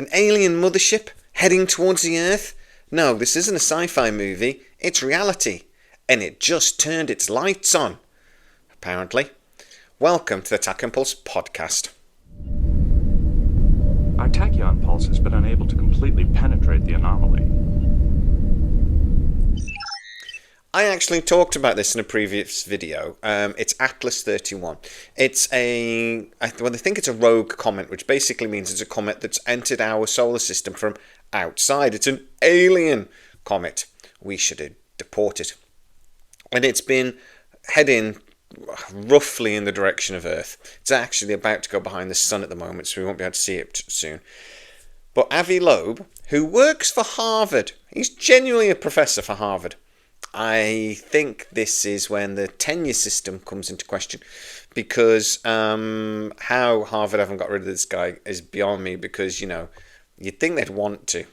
An alien mothership heading towards the Earth? No, this isn't a sci-fi movie, it's reality. And it just turned its lights on, apparently. Welcome to the Tach Impulse podcast. Our tachyon pulse has been unable to completely penetrate the anomaly. I actually talked about this in a previous video. It's Atlas 31. It's I think it's a rogue comet, which basically means it's a comet that's entered our solar system from outside. It's an alien comet. We should have deported. And it's been heading roughly in the direction of Earth. It's actually about to go behind the sun at the moment, so we won't be able to see it soon. But Avi Loeb, who works for Harvard, he's genuinely a professor for Harvard. I think this is when the tenure system comes into question, because how Harvard haven't got rid of this guy is beyond me, because, you'd think they'd want to.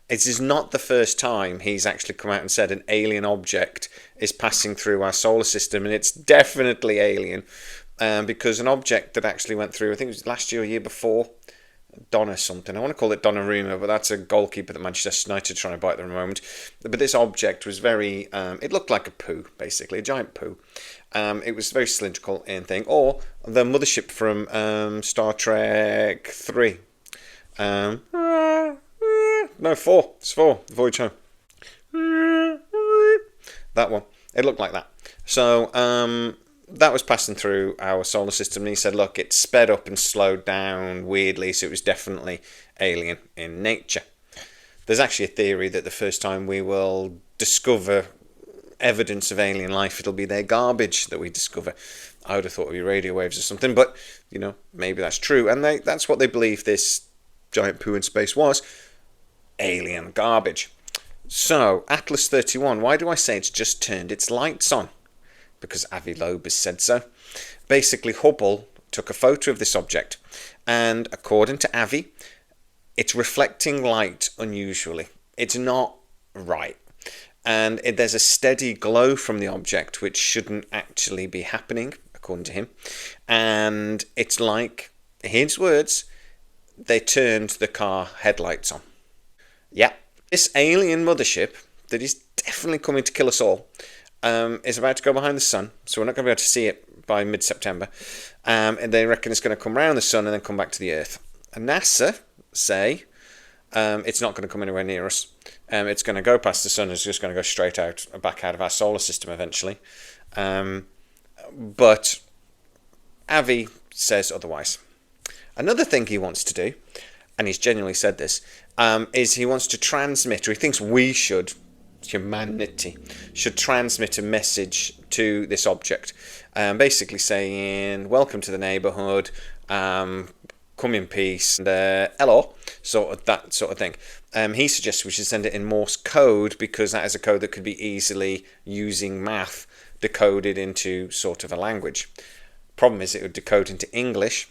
This is not the first time he's actually come out and said an alien object is passing through our solar system, and it's definitely alien, because an object that actually went through, I think it was last year or year before, Donna something. I want to call it Donnarumma, but that's a goalkeeper that Manchester United trying to bite at the moment. But this object was very, it looked like a poo, basically, a giant poo. It was very cylindrical in thing. Or the mothership from Star Trek 3. No, 4. It's 4. Voyage Home. That one. It looked like that. So, that was passing through our solar system, and he said, look, it sped up and slowed down weirdly, so it was definitely alien in nature. There's actually a theory that the first time we will discover evidence of alien life, it'll be their garbage that we discover. I would have thought it would be radio waves or something, but, maybe that's true. And that's what they believe this giant poo in space was, alien garbage. So, Atlas 31, why do I say it's just turned its lights on? Because Avi Loeb has said so. Basically, Hubble took a photo of this object, and according to Avi, it's reflecting light unusually. It's not right. And there's a steady glow from the object, which shouldn't actually be happening, according to him. And it's like, his words, they turned the car headlights on. Yeah, this alien mothership that is definitely coming to kill us all is about to go behind the sun, so we're not going to be able to see it by mid-September. And they reckon it's going to come around the sun and then come back to the Earth. And NASA say it's not going to come anywhere near us. It's going to go past the sun. It's just going to go straight out, back out of our solar system eventually. But Avi says otherwise. Another thing he wants to do, and he's genuinely said this, is he wants to transmit, or he thinks we should, humanity should transmit a message to this object, basically saying welcome to the neighborhood, come in peace, and hello, that sort of thing. He suggests we should send it in Morse code, because that is a code that could be easily, using math, decoded into sort of a language. Problem is, it would decode into English,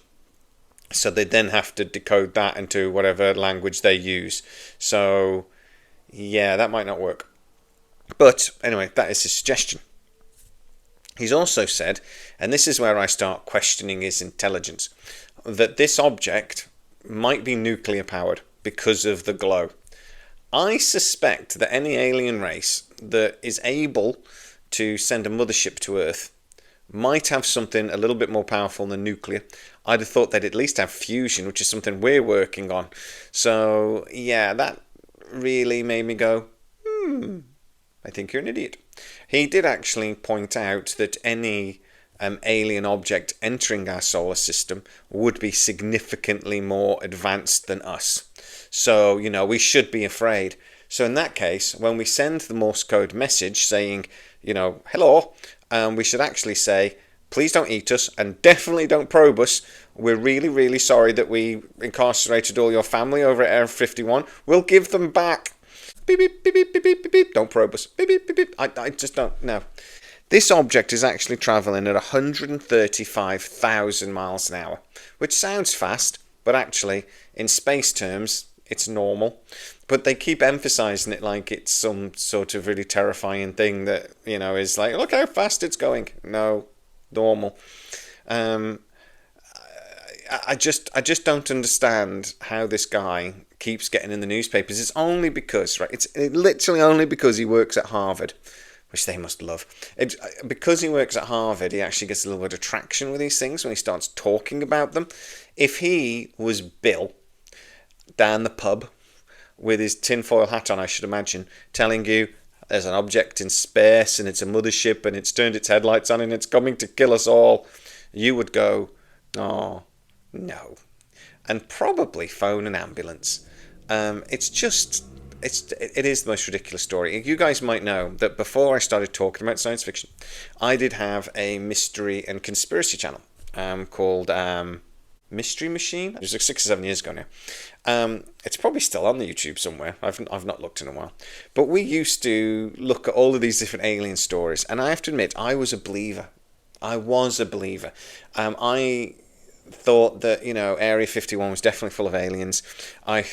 so they'd then have to decode that into whatever language they use. So yeah, that might not work. But anyway, that is his suggestion. He's also said, and this is where I start questioning his intelligence, that this object might be nuclear powered because of the glow. I suspect that any alien race that is able to send a mothership to Earth might have something a little bit more powerful than nuclear. I'd have thought they'd at least have fusion, which is something we're working on. So yeah, that really made me go, I think you're an idiot. He did actually point out that any alien object entering our solar system would be significantly more advanced than us. So, we should be afraid. So in that case, when we send the Morse code message saying, hello, we should actually say, please don't eat us and definitely don't probe us. We're really, really sorry that we incarcerated all your family over at Area 51. We'll give them back. Beep, beep, beep, beep, beep, beep, beep. Don't probe us. Beep, beep, beep, beep. I just don't know. This object is actually travelling at 135,000 miles an hour, which sounds fast, but actually, in space terms, it's normal. But they keep emphasising it like it's some sort of really terrifying thing that, is like, look how fast it's going. No, normal. I just don't understand how this guy keeps getting in the newspapers. It's only because, right? It's literally only because he works at Harvard, which they must love. Because he works at Harvard, he actually gets a little bit of traction with these things when he starts talking about them. If he was Bill down the pub with his tinfoil hat on, I should imagine, telling you there's an object in space and it's a mothership and it's turned its headlights on and it's coming to kill us all, you would go, oh, no. And probably phone an ambulance. It is the most ridiculous story. You guys might know that before I started talking about science fiction, I did have a mystery and conspiracy channel called Mystery Machine. It was like 6 or 7 years ago now. It's probably still on the YouTube somewhere. I've not looked in a while. But we used to look at all of these different alien stories, and I have to admit, I was a believer. I thought that, Area 51 was definitely full of aliens. I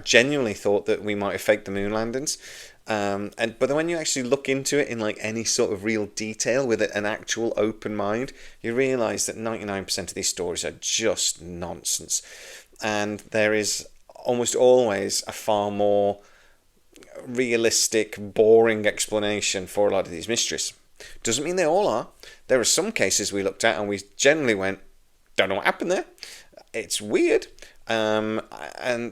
genuinely thought that we might have faked the moon landings. But then when you actually look into it in like any sort of real detail with an actual open mind, you realise that 99% of these stories are just nonsense. And there is almost always a far more realistic, boring explanation for a lot of these mysteries. Doesn't mean they all are. There are some cases we looked at and we generally went, don't know what happened there. It's weird. And,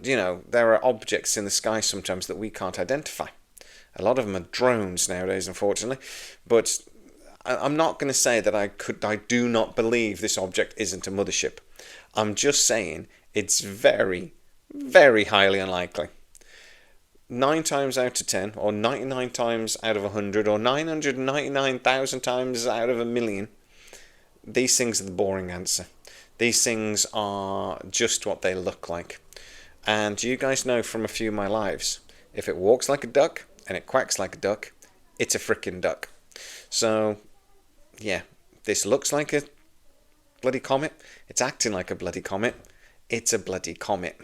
there are objects in the sky sometimes that we can't identify. A lot of them are drones nowadays, unfortunately. But I'm not going to say that I do not believe this object isn't a mothership. I'm just saying it's very, very highly unlikely. 9 times out of 10, or 99 times out of 100, or 999,000 times out of 1,000,000, these things are the boring answer. These things are just what they look like. And you guys know from a few of my lives, if it walks like a duck and it quacks like a duck, it's a frickin' duck. So, yeah, this looks like a bloody comet. It's acting like a bloody comet. It's a bloody comet.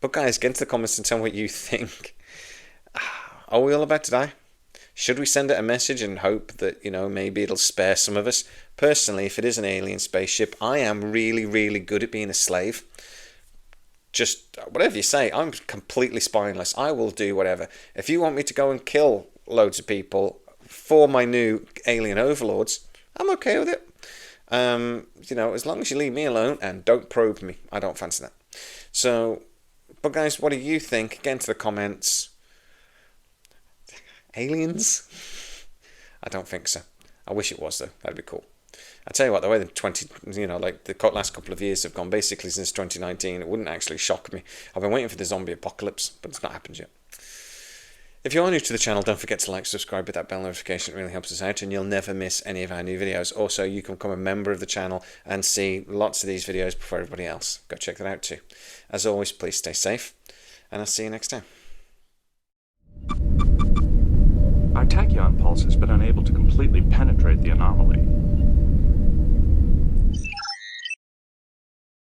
But guys, get into the comments and tell me what you think. Are we all about to die? Should we send it a message and hope that, maybe it'll spare some of us? Personally, if it is an alien spaceship, I am really, really good at being a slave. Just whatever you say, I'm completely spineless. I will do whatever. If you want me to go and kill loads of people for my new alien overlords, I'm okay with it. As long as you leave me alone and don't probe me, I don't fancy that. So, but guys, what do you think? Get into the comments. Aliens? I don't think so. I wish it was, though. That'd be cool. I tell you what, the way the last couple of years have gone, basically since 2019, it wouldn't actually shock me. I've been waiting for the zombie apocalypse, but it's not happened yet. If you are new to the channel, don't forget to like, subscribe, hit that bell notification. It really helps us out, and you'll never miss any of our new videos. Also, you can become a member of the channel and see lots of these videos before everybody else. Go check that out too. As always, please stay safe, and I'll see you next time. Our tachyon pulse has been unable to completely penetrate the anomaly.